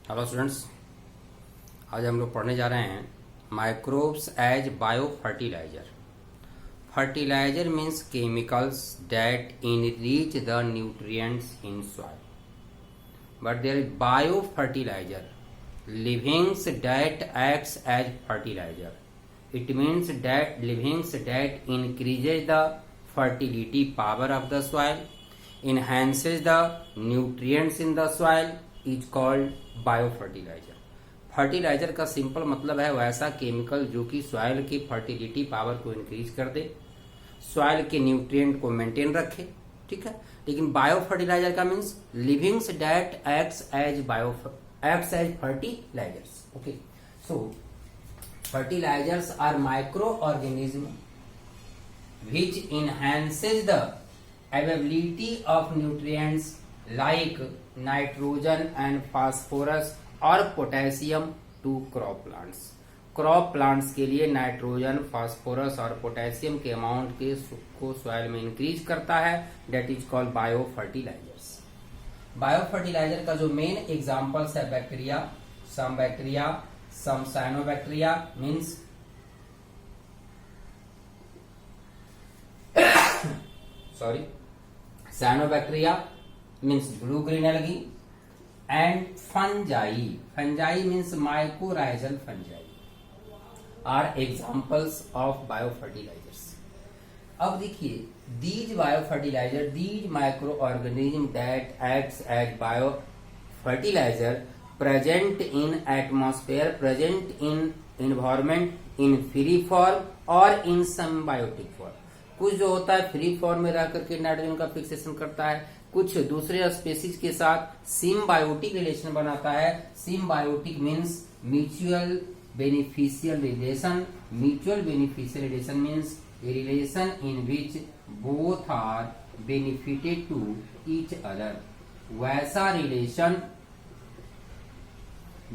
Hello students, आज हम लोग पढ़ने जा रहे हैं microbes as bio fertilizer. Fertilizer means chemicals that enrich the nutrients in soil. But there is bio fertilizer, livings that acts as fertilizer. It means that livings that increases the fertility power of the soil, enhances the nutrients in the soil is called biofertilizer. Fertilizer का simple मतलब है वैसा chemical जो कि soil की fertility power को increase कर दे, सॉइल के न्यूट्रिएंट को मेंटेन रखे। ठीक है, लेकिन बायो फर्टिलाइजर का means livings that acts as fertilizers. Okay, so fertilizers are micro organism which enhances the availability of nutrients like nitrogen and phosphorus और potassium to crop plants। Crop plants के लिए nitrogen, phosphorus और potassium के amount को soil में increase करता है, that is called bio fertilizers. Bio fertilizer का जो मेन एग्जांपल्स है bacteria, some cyanobacteria means cyanobacteria means blue green algae and fungi means mycorrhizal fungi are examples of biofertilizers। अब देखिए, these biofertilizer, these microorganism that acts as biofertilizer present in atmosphere, present in environment in free form or in symbiotic form। कुछ जो होता है free form में रह करके nitrogen का फिक्सेशन करता है, कुछ दूसरे स्पेसीज के साथ सिम्बायोटिक रिलेशन बनाता है। Symbiotic means mutual beneficial relation. Mutual beneficial relation means a relation in which both are benefited to each other. वैसा रिलेशन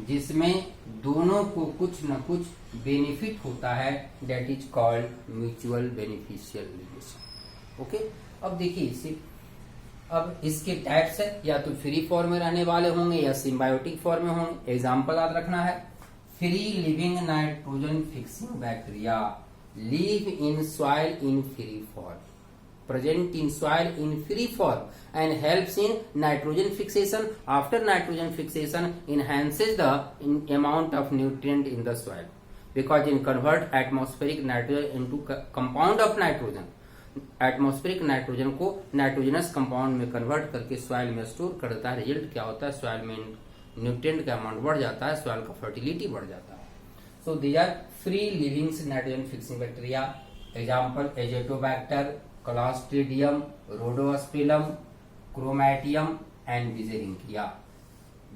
जिसमें दोनों को कुछ न कुछ बेनिफिट होता है, that is called mutual beneficial relation. Okay, अब देखिए अब इसके टाइप्स है, या तो फ्री फॉर्म में रहने वाले होंगे या सिम्बायोटिक फॉर्म में होंगे। एग्जांपल याद रखना है, free living nitrogen fixing bacteria live in soil in free form, present in soil in free form and helps in nitrogen fixation. After nitrogen fixation enhances the amount of nutrient in the soil because it convert atmospheric nitrogen into compound of nitrogen। Atmospheric nitrogen को nitrogenous compound में convert करके soil में store कर देता है। Result क्या होता है, सॉइल में न्यूट्रिएंट का अमाउंट बढ़ जाता है, सॉइल का फर्टिलिटी बढ़ जाता है। So these are free livings nitrogen fixing bacteria. Example azotobacter, clostridium, rhodospirillum, chromatium and beijerinckia.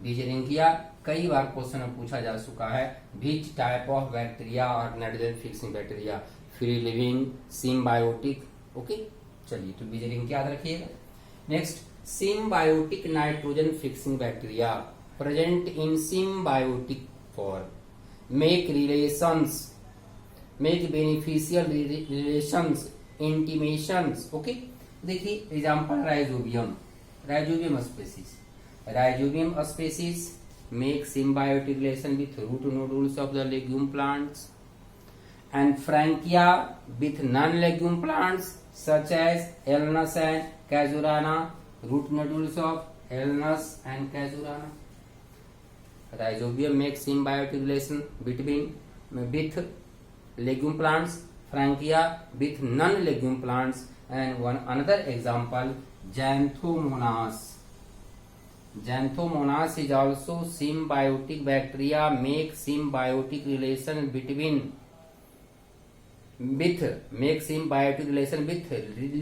Beijerinckia कई बार क्वेश्चन में पूछा जा चुका है, विच टाइप ऑफ बैक्टीरिया और nitrogen fixing bacteria, free living, symbiotic. Okay, चलिए तो बिजेरिंकिया याद रखिएगा। Next, symbiotic nitrogen fixing bacteria present in symbiotic form, make beneficial relations, intimations. Okay, देखिए example rhizobium species make symbiotic relation with root nodules of the legume plants and frankia with non legume plants such as alnus and casuarina, root nodules of alnus and casuarina. Rhizobium make symbiotic relation with legume plants, Frankia with non-legume plants, and another example, Xanthomonas. Xanthomonas is also symbiotic bacteria, make symbiotic relation with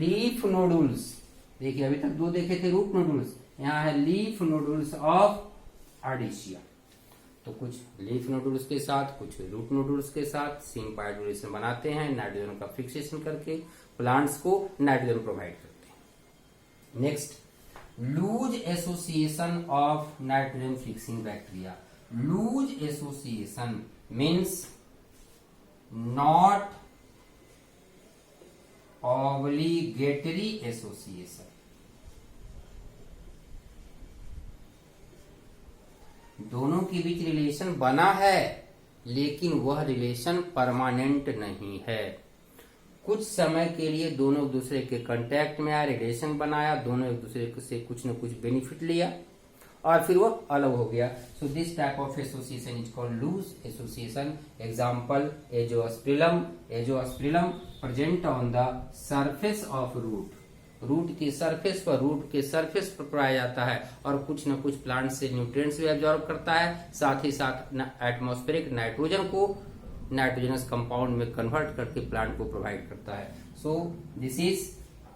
leaf nodules। देखिए अभी तक दो देखे थे root नोडुल्स, यहाँ है leaf नोडुल्स of अर्डिशिया। तो कुछ लीफ नोडुल्स के साथ, कुछ रूट नोडुल्स के साथ सिम्बायोटिक रिलेशन बनाते हैं, नाइट्रोजन का फिक्सेशन करके प्लांट्स को नाइट्रोजन प्रोवाइड करते हैं। Next, loose association of nitrogen fixing bacteria. Loose association means not obligatory association. दोनों के बीच रिलेशन बना है, लेकिन वह रिलेशन परमानेंट नहीं है। कुछ समय के लिए दोनों एक दूसरे के कांटेक्ट में आए, रिलेशन बनाया, दोनों एक दूसरे से कुछ न कुछ बेनिफिट लिया और फिर वो अलग हो गया। So this type of association is called loose association. Example azospirillum. Azospirillum present on the surface of root. Root के सरफेस पर पाया जाता है और कुछ न कुछ प्लांट से न्यूट्रिएंट्स भी एब्जॉर्ब करता है, साथ ही साथ एटमॉस्फेरिक नाइट्रोजन को नाइट्रोजनस कंपाउंड में कन्वर्ट करके प्लांट को प्रोवाइड करता है। So this is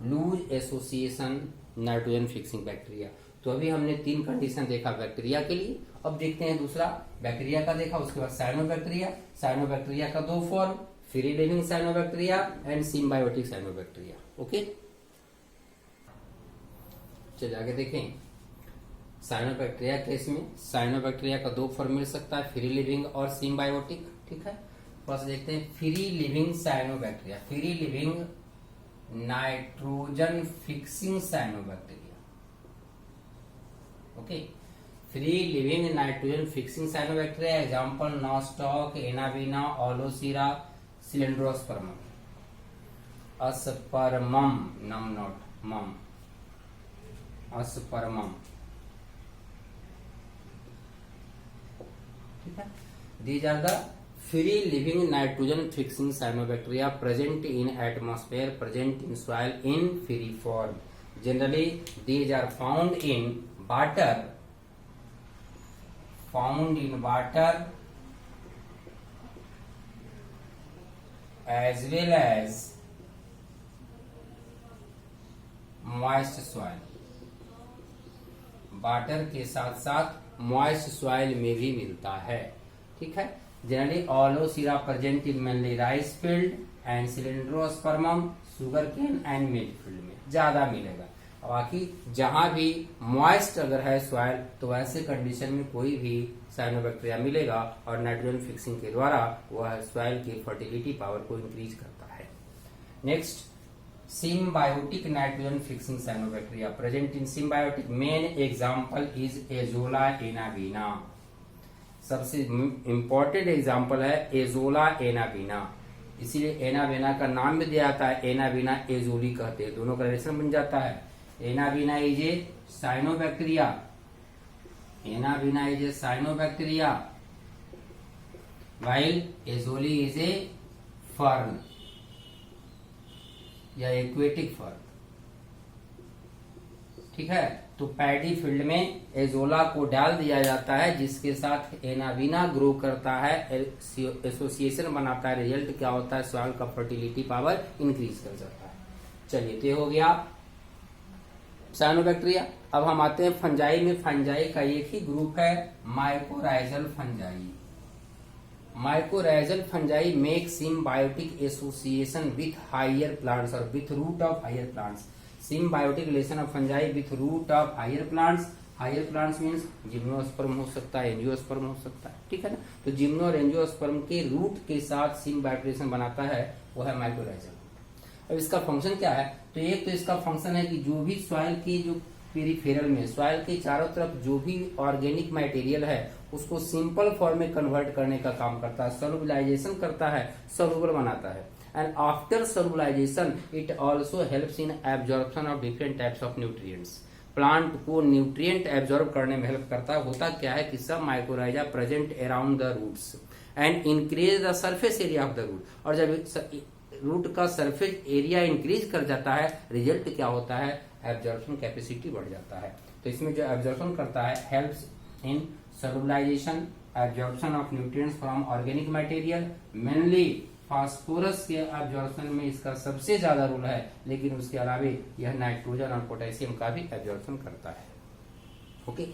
loose association nitrogen fixing bacteria. तो अभी हमने 3 कंडीशन देखा बैक्टीरिया के लिए। अब देखते हैं दूसरा, बैक्टीरिया का देखा, उसके बाद साइनोबैक्टीरिया। साइनोबैक्टीरिया का 2 form, free living cyanobacteria and symbiotic cyanobacteria. Okay, चलिए आगे देखें। साइनोबैक्टीरिया केस में साइनोबैक्टीरिया का 2 फॉर्म मिल सकता है, फ्री लिविंग और सिम्बायोटिक। ठीक है, फर्स्ट देखते हैं free living cyanobacteria. Free living nitrogen fixing cyanobacteria. Okay, free living nitrogen fixing cyanobacteria example nostoc, anabaena, aulosira, cylindrospermum. अस्पर्मम, नम नॉट मम, अस्पर्मम। ठीक है, these are the free living nitrogen fixing cyanobacteria present in atmosphere, present in soil in free form. Generally these are found in water, as well as moist soil। Water के साथ साथ मॉइस्ट सॉइल में भी मिलता है। ठीक है, generally aulosira present in mainly rice field and cylindrospermum sugarcane and milk field में ज्यादा मिलेगा। बाकी जहां भी मॉइस्ट अगर है सॉइल तो ऐसे कंडीशन में कोई भी साइनोबैक्टीरिया मिलेगा और नाइट्रोजन फिक्सिंग के द्वारा वह सॉइल की फर्टिलिटी पावर को इंक्रीज करता है। Next, symbiotic nitrogen fixing cyanobacteria present in symbiotic। main example is azolla anabaena. सबसे इंपॉर्टेंट एग्जांपल है एजोला एनाबीना, इसीलिए एनाबीना का नाम भी दिया जाता है। एनाबीना एजोली कहते हैं, दोनों का रिलेशन बन जाता है। Anabaena is a cyanobacteria, anabaena is a cyanobacteria while azolla is a fern या एक्वेटिक फर्न। ठीक है, तो पैडी फील्ड में एजोला को डाल दिया जाता है जिसके साथ एनाबीना ग्रो करता है, एसोसिएशन बनाता है। रिजल्ट क्या होता है, सॉइल का फर्टिलिटी पावर इंक्रीज कर जाता है। चलिए, तो हो गया साइनोबैक्टीरिया। अब हम आते हैं फंजाई में। फंजाई का एक ही ग्रुप है, mycorrhizal fungi. Mycorrhizal fungi make symbiotic association with higher plants or with root of higher plants। Symbiotic relation of fungi with root of higher plants। Higher plants means gymnosperm हो सकता है, angiosperm हो सकता है। ठीक है ना, तो जिम्नो और एंजियोस्पर्म के रूट के साथ symbiotic relation बनाता है, वो है माइक्रोराइजल। अब इसका फंक्शन क्या है, तो एक तो इसका फंक्शन है कि जो भी सॉइल की जो पेरिफेरल में सॉइल के चारों तरफ जो भी ऑर्गेनिक मटेरियल है उसको सिंपल फॉर्म में कन्वर्ट करने का काम करता है, सॉल्युबलाइजेशन करता है, सॉल्युबल बनाता है। And after solubilization it also helps in absorption of different types of nutrients. Plant को न्यूट्रिएंट एब्जॉर्ब करने में हेल्प करता है। होता क्या है कि सब mycorrhiza present around the roots and increase the surface area of the root. और जब रूट का सरफेस एरिया इंक्रीज कर जाता है, रिजल्ट क्या होता है, एब्जॉर्प्शन कैपेसिटी बढ़ जाता है। तो इसमें जो एब्जॉर्प्शन करता है, helps in solubilization, absorption of nutrients from organic material. Mainly phosphorus के एब्जॉर्प्शन में इसका सबसे ज्यादा रोल है, लेकिन उसके अलावा यह नाइट्रोजन और पोटेशियम का भी एब्जॉर्प्शन करता है। Okay,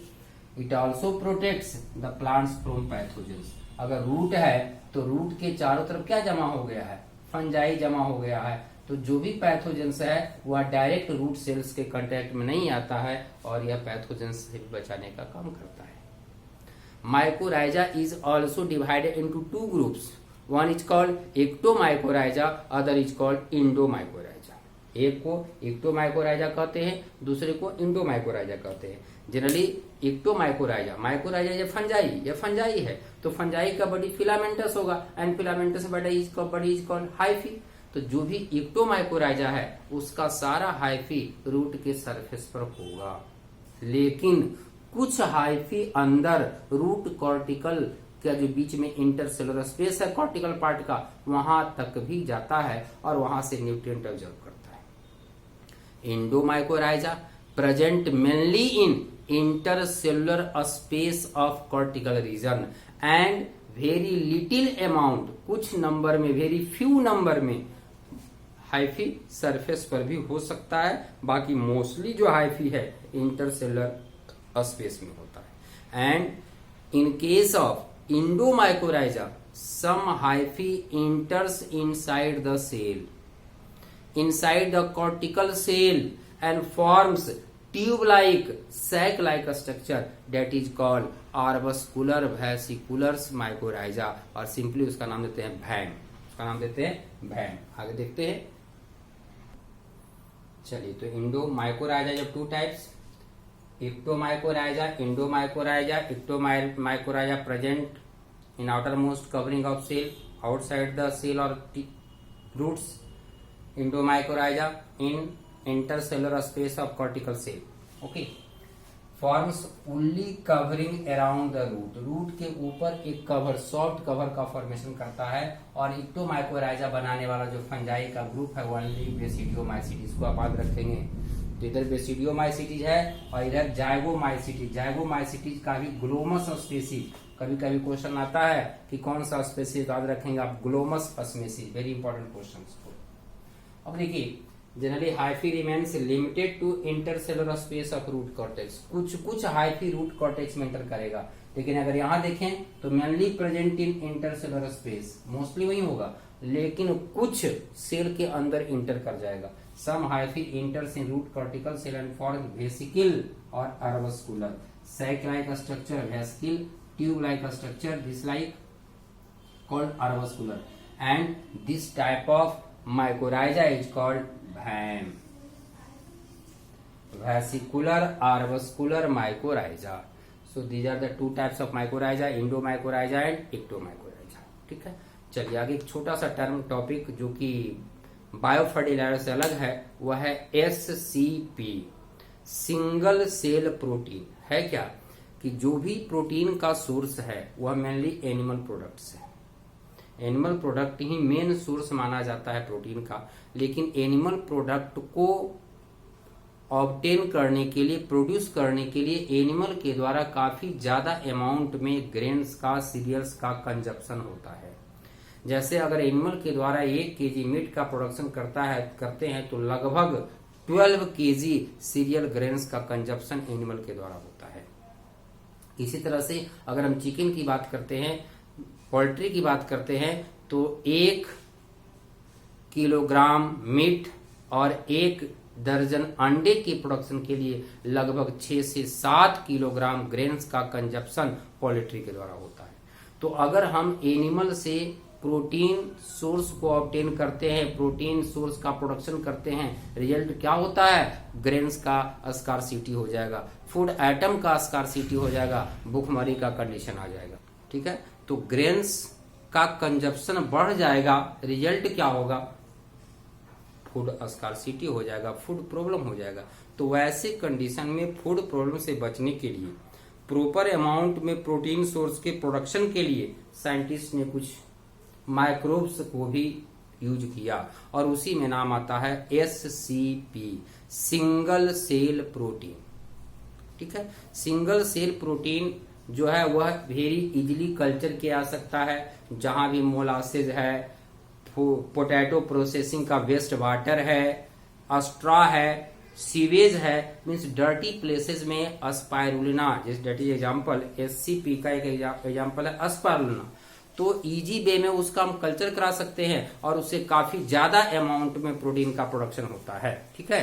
it also protects the plants from pathogens. अगर रूट है तो रूट के चारों तरफ क्या जमा हो गया है, फंजाई जमा हो गया है, तो जो भी पैथोजेंस है वह डायरेक्ट रूट सेल्स के कांटेक्ट में नहीं आता है और यह पैथोजेंस से बचाने का काम करता है। Mycorrhiza is also divided into 2 groups. One is called ectomycorrhiza, other is called endomycorrhiza. एक को एक्टोमाइकोराइजा कहते हैं, दूसरे को इंडोमाइकोराइजा कहते हैं। जनरली एक्टोमाइकोराइजा, माइकोराइजा ये फंजाई है, तो फंजाई का बॉडी फिलामेंटस होगा and filamentous body is called hyphae. तो जो भी एक्टोमाइकोराइजा है उसका सारा हाइफी रूट के सरफेस पर होगा, लेकिन कुछ हाइफी अंदर रूट कॉर्टिकल का जो बीच में इंटरसेलुलर स्पेस है कॉर्टिकल पार्ट का, वहां तक भी जाता है और वहां से न्यूट्रिएंट ऑब्जर्व करता है। Endomycorrhiza present mainly in intercellular space of cortical region and very little amount, कुछ नंबर में, वेरी फ्यू नंबर में हाइफी सरफेस पर भी हो सकता है, बाकी मोस्टली जो हाइफी है इंटरसेलुलर स्पेस में होता है। And in case of endomycorrhiza some hyphae enters inside the cell, inside the cortical cell and forms tube-like, sac-like structure that is called arbuscular vesiculars mycorrhiza, और सिंपली उसका नाम देते हैं भैम, उसका नाम देते हैं भैम। आगे देखते हैं, चलिए। तो इंडोमाइकोराइजा जब two types, ectomycorrhiza, endomycorrhiza. Ectomycorrhiza present in outermost covering of cell outside the cell or roots. Endomycorrhiza in intercellular space of cortical cell. Okay. Forms only covering around the root. Root के ऊपर एक cover, soft cover का formation करता है। और एक्टोमाइकोराइजा बनाने वाला जो फंजाई का ग्रुप है ओनली बेसिडियोमाइसिटीज को आप याद रखेंगे। तो इधर बेसिडियोमाइसिटीज है और इधर जाइगोमाइसिटीज। जाइगोमाइसिटीज का भी ग्लोमस स्पीसीज, कभी कभी क्वेश्चन आता है कि कौन सा स्पीसीज याद रखेंगे आप, glomus species, very important question. अब देखिए, generally hyphae remains limited to intercellular space of root cortex. कुछ हाइफी रूट कॉर्टेक्स में एंटर करेगा, लेकिन अगर यहां देखें तो mainly present in intercellular space, mostly वही होगा, लेकिन कुछ सेल के अंदर इंटर कर जाएगा। Some hyphae enters in root cortical cell and form vesicle और arbuscular, sac-like structure, vesicle, tube-like structure, this like called arbuscular, and this type of mycorrhiza is called VAM, vesicular arbuscular mycorrhiza. So these are the two types of mycorrhiza, endomycorrhiza and ectomycorrhiza. ठीक है, चलिए आगे एक छोटा सा term topic जो कि biofertiliser से अलग है, वह है SCP, सिंगल सेल प्रोटीन। है क्या कि जो भी प्रोटीन का सोर्स है वह मेनली एनिमल प्रोडक्ट्स है। एनिमल प्रोडक्ट ही मेन सोर्स माना जाता है प्रोटीन का, लेकिन एनिमल प्रोडक्ट को ऑब्टेन करने के लिए, प्रोड्यूस करने के लिए एनिमल के द्वारा काफी ज्यादा अमाउंट में ग्रेन्स का, सीरियल्स का कंजप्शन होता है। जैसे अगर एनिमल के द्वारा 1 kg मीट का प्रोडक्शन करते हैं तो लगभग 12 kg सीरियल ग्रेन्स का कंजप्शन एनिमल के द्वारा होता है। इसी तरह से अगर हम चिकन की बात करते हैं, पोल्ट्री की बात करते हैं, तो 1 किलोग्राम मीट और 1 दर्जन अंडे के प्रोडक्शन के लिए लगभग 6 से 7 किलोग्राम ग्रेन्स का कंजप्शन पोल्ट्री के द्वारा होता है। तो अगर हम एनिमल से प्रोटीन सोर्स को ऑब्टेन करते हैं, प्रोटीन सोर्स का प्रोडक्शन करते हैं, रिजल्ट क्या होता है, ग्रेन्स का स्कार्सिटी हो जाएगा, फूड आइटम का स्कार्सिटी हो जाएगा, भूखमरी का कंडीशन आ जाएगा। ठीक है, तो ग्रेन्स का कंजप्शन बढ़ जाएगा, रिजल्ट क्या होगा, फूड स्कार्सिटी हो जाएगा, फूड प्रॉब्लम हो जाएगा। तो वैसे कंडीशन में फूड प्रॉब्लम से बचने के लिए, प्रॉपर अमाउंट में प्रोटीन सोर्स के प्रोडक्शन के लिए साइंटिस्ट ने कुछ माइक्रोब्स को भी यूज किया और उसी में नाम आता है SCP, सिंगल सेल प्रोटीन। ठीक है, सिंगल सेल प्रोटीन जो है वह वेरी इजीली कल्चर किया जा सकता है। जहां भी मोलासेज है, पोटैटो प्रोसेसिंग का वेस्ट वाटर है, स्ट्रॉ है, सीवेज है, मीन्स डर्टी प्लेसेस में स्पाइरुलिना, जिस डेट इज एग्जाम्पल, SCP का एक एग्जाम्पल है स्पाइरुलिना। तो इजी वे में उसका हम कल्चर करा सकते हैं और उससे काफी ज्यादा अमाउंट में प्रोटीन का प्रोडक्शन होता है। ठीक है,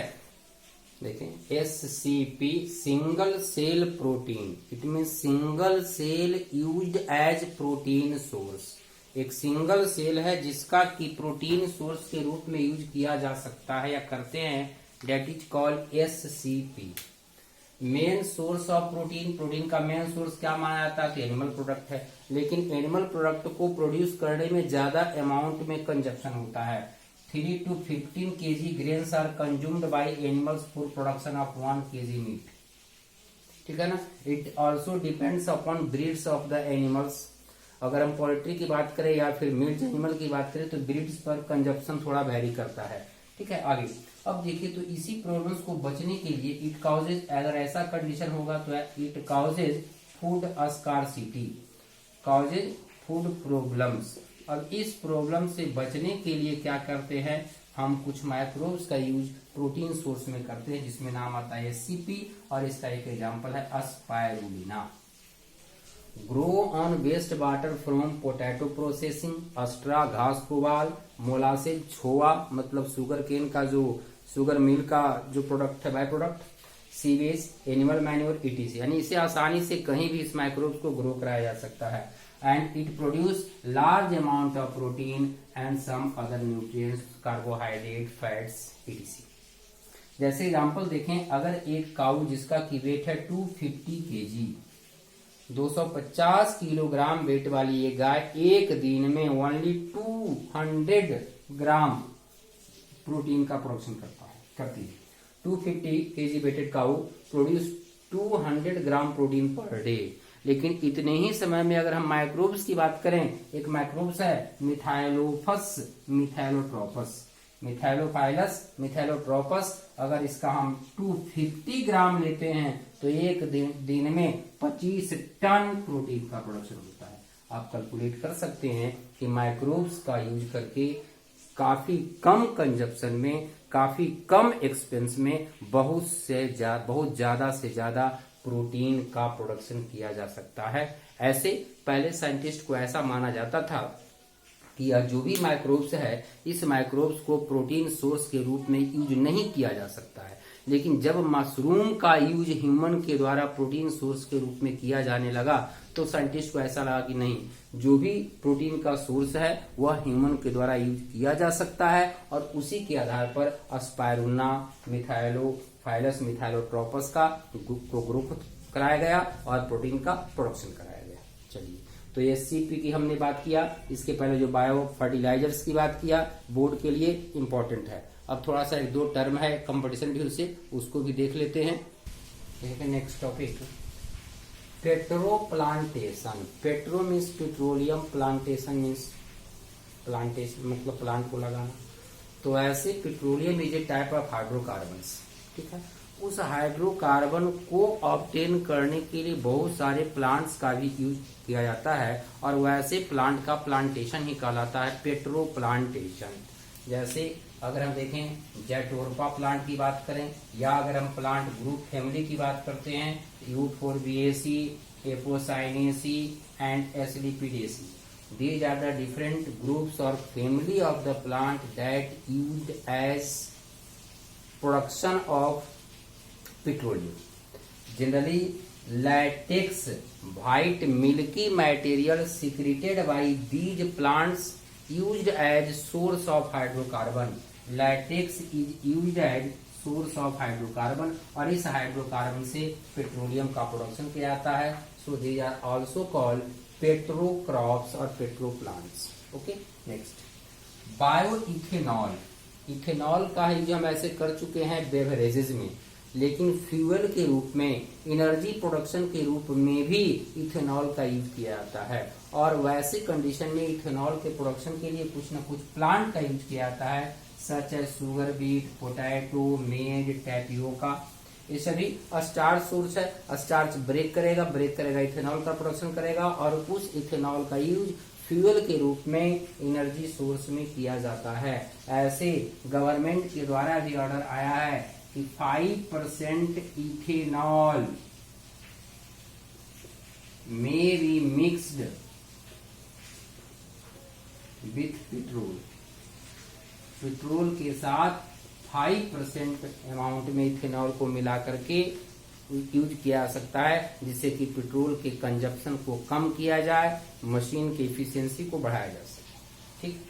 देखें SCP, single cell protein, it mean single cell used as protein source. एक सिंगल सेल है जिसका की प्रोटीन सोर्स के रूप में यूज किया जा सकता है या करते हैं, that is called SCP। Main source of protein, protein का मेन सोर्स क्या माना जाता है कि एनिमल प्रोडक्ट है, लेकिन एनिमल प्रोडक्ट को प्रोड्यूस करने में ज्यादा अमाउंट में कंजप्शन होता है। 3 to 15 kg grains are consumed by animals for production of 1 kg meat. ठीक है ना। It also depends upon breeds of the animals. अगर हम पोल्ट्री की बात करें या फिर मीट एनिमल की बात करें तो ब्रीड्स पर कंजप्शन थोड़ा वेरी करता है। ठीक है, आगे अब देखिए तो इसी प्रॉब्लम्स को बचने के लिए इट काउजेज, अगर ऐसा कंडीशन होगा तो it causes food scarcity, causes food problems. अब इस प्रॉब्लम से बचने के लिए क्या करते हैं हम, कुछ माइक्रोब्स का यूज प्रोटीन सोर्स में करते हैं जिसमें नाम आता है SCP, और इसका एक एग्जांपल है spirulina. Grow on waste water from potato processing, straw घास कोबाल, मोलासेज छोआ मतलब शुगर केन का जो शुगर मिल का जो प्रोडक्ट है by product, sewage, animal manure ETC। यानी इसे आसानी से कहीं भी इस माइक्रोब्स को ग्रो कराया जा सकता है। And it produce large amount of protein and some other nutrients, carbohydrate, fats ETC। जैसे एग्जांपल देखें, अगर एक काऊ जिसका की वेट है 250 kg, 250 किलोग्राम वेट वाली ये गाय एक दिन में ओनली 200 ग्राम प्रोटीन का प्रोडक्शन करती है। 250 kg weighted cow produce 200 gram protein per day. लेकिन इतने ही समय में अगर हम माइक्रोब्स की बात करें, एक माइक्रोब्स है मिथाइलोफस मिथाइलोट्रोपस, मिथाइलोफाइलस मिथाइलोट्रोपस, अगर इसका हम 250 ग्राम लेते हैं तो एक दिन में 25 टन प्रोटीन का प्रोडक्शन होता है। आप कैलकुलेट कर सकते हैं कि माइक्रोब्स का यूज करके काफी कम कंजप्शन में, काफी कम एक्सपेंस में बहुत ज्यादा से ज्यादा प्रोटीन का प्रोडक्शन किया जा सकता है। ऐसे पहले साइंटिस्ट को ऐसा माना जाता था कि यह जो भी माइक्रोब्स है इस माइक्रोब्स को प्रोटीन सोर्स के रूप में यूज नहीं किया जा सकता है। लेकिन जब मशरूम का यूज ह्यूमन के द्वारा प्रोटीन सोर्स के रूप में किया जाने लगा तो साइंटिस्ट को ऐसा लगा कि नहीं, जो भी प्रोटीन का सोर्स है वह ह्यूमन के द्वारा यूज किया जा सकता है, और उसी के आधार पर स्पाइरुलिना मिथाइलोफाइलस मिथाइलोट्रोपस का ग्रुप कराया गया और प्रोटीन का प्रोडक्शन कराया गया। चलिए, तो SCP की हमने बात किया, इसके पहले जो बायो फर्टिलाइजर्स की बात किया बोर्ड के लिए इंपॉर्टेंट है। अब थोड़ा सा 1-2 टर्म है कंपटीशन भी उससे, उसको भी देख लेते हैं। Next topic petro plantation. Petro means petroleum, plantation means plantation मतलब प्लांट को लगाना। तो ऐसे petroleum is a type of hydrocarbons. ठीक है, उस हाइड्रोकार्बन को ऑब्टेन करने के लिए बहुत सारे प्लांट्स का भी यूज किया जाता है, और वैसे प्लांट का प्लांटेशन ही कहलाता है पेट्रो प्लांटेशन। जैसे अगर हम देखें जैटोरपा प्लांट की बात करें, या अगर हम प्लांट ग्रुप फैमिली की बात करते हैं, euphorbiaceae, apocynaceae and asclepiadaceae, these are the different groups or family of the plant that used as production of petroleum. Generally, latex, white milky material secreted by these plants used as source of hydrocarbon. Latex is used as source of hydrocarbon, और इस hydrocarbon से petroleum का production किया जाता है। So these are also called petro crops और petro plants. Okay, next bio ethanol. Ethanol का use हम ऐसे कर चुके हैं बेवरेजेस में, लेकिन फ्यूल के रूप में, एनर्जी प्रोडक्शन के रूप में भी इथेनॉल का यूज किया जाता है। और वैसे कंडीशन में इथेनॉल के प्रोडक्शन के लिए कुछ न कुछ प्लांट का यूज किया जाता है, such as sugar beet, potato, maize, tapioca. ये सभी स्टार्च सोर्स है। स्टार्च ब्रेक करेगा इथेनॉल का प्रोडक्शन करेगा, और उस इथेनॉल का यूज फ्यूल के रूप में एनर्जी सोर्स में किया जाता है। ऐसे गवर्नमेंट के द्वारा भी ऑर्डर आया है कि 5% ethanol may be mixed with petrol. Petrol के साथ 5% अमाउंट में इथेनॉल को मिला करके यूज किया जा सकता है, जिससे कि पेट्रोल के कंजप्शन को कम किया जाए, मशीन की एफिशिएंसी को बढ़ाया जा सके। ठीक,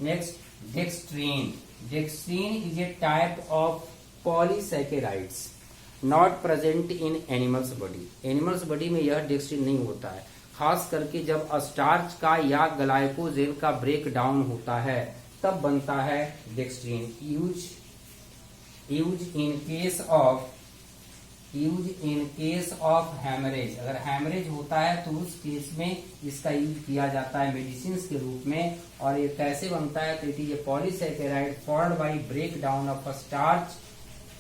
next dextrin. Dextrin is a type of polysaccharides. Not present in animals body. Animals body में यह डेक्स्ट्रिन नहीं होता है, खास करके जब स्टार्च का या ग्लाइकोजेन का ब्रेक डाउन होता है तब बनता है dextrin. Use in case of haemorrhage. अगर हैमरेज होता है तो उस केस में इसका यूज किया जाता है मेडिसिन के रूप में। और ये कैसे बनता है, तो it is a polysaccharide formed by break down of starch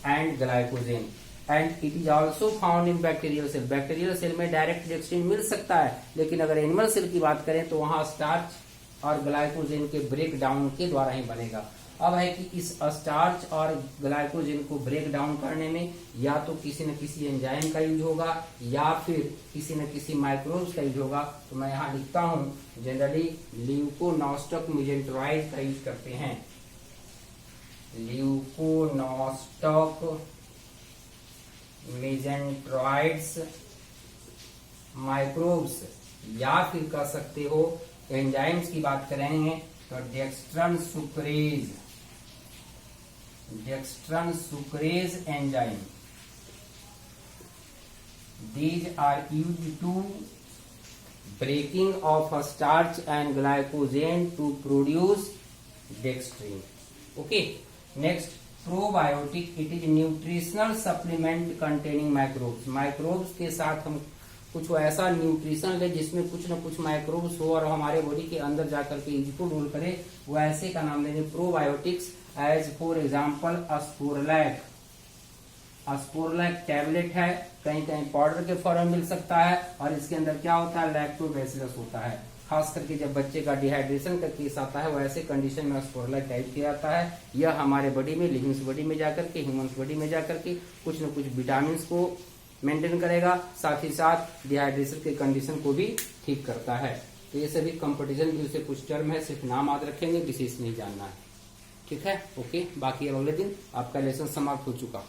and glycogen and it is also found in bacterial cell. Bacterial cell में डायरेक्ट डेक्स्ट्रिन मिल सकता है, लेकिन अगर एनिमल सेल की बात करें तो वहां स्टार्च और ग्लाइकोजेन के ब्रेक डाउन के द्वारा ही बनेगा। अब है कि इस स्टार्च और ग्लाइकोजेन को ब्रेक डाउन करने में या तो किसी न किसी एंजाइम का यूज होगा या फिर किसी न किसी माइक्रोब्स का यूज होगा। तो मैं यहाँ लिखता हूँ जनरली ल्यूकोनोस्टॉक मेजेंटेरॉइड का यूज करते हैं। ल्यूकोनोस्टॉक मेजेंटेरॉइड्स माइक्रोब्स, या फिर कह सकते हो एंजाइम्स की बात करेंगे तो dextran sucrase enzyme, these are used to breaking of starch and glycogen to produce dextrin. Okay, next probiotic, it is nutritional supplement containing microbes. Microbes के साथ हम कुछ ऐसा न्यूट्रिशन ले जिसमें कुछ न कुछ माइक्रोब्स हो और हमारे बॉडी के अंदर जाकर के इसको रोल करे, वो ऐसे का नाम लेंगे probiotics. As for example Sporlac. Sporlac tablet है, कहीं कहीं पाउडर के फॉर्म में मिल सकता है और इसके अंदर क्या होता है, लैक्टोबैसिलस होता है। खास करके जब बच्चे का डिहाइड्रेशन का केस आता है, वो ऐसे कंडीशन में अस्पोरलैक टाइप किया जाता है। यह हमारे बॉडी में, लिविंग्स बॉडी में जाकर के, ह्यूमंस बॉडी में जाकर के कुछ न कुछ विटामिन को मेंटेन करेगा, साथ ही साथ डिहाइड्रेशन के कंडीशन को भी ठीक करता है। तो ये सभी कंपटीशन व्यू से कुछ टर्म है, सिर्फ नाम याद रखेंगे, विशेष नहीं जानना है। ठीक है, ओके। बाकी अब अगले दिन आपका लेसन समाप्त हो चुका।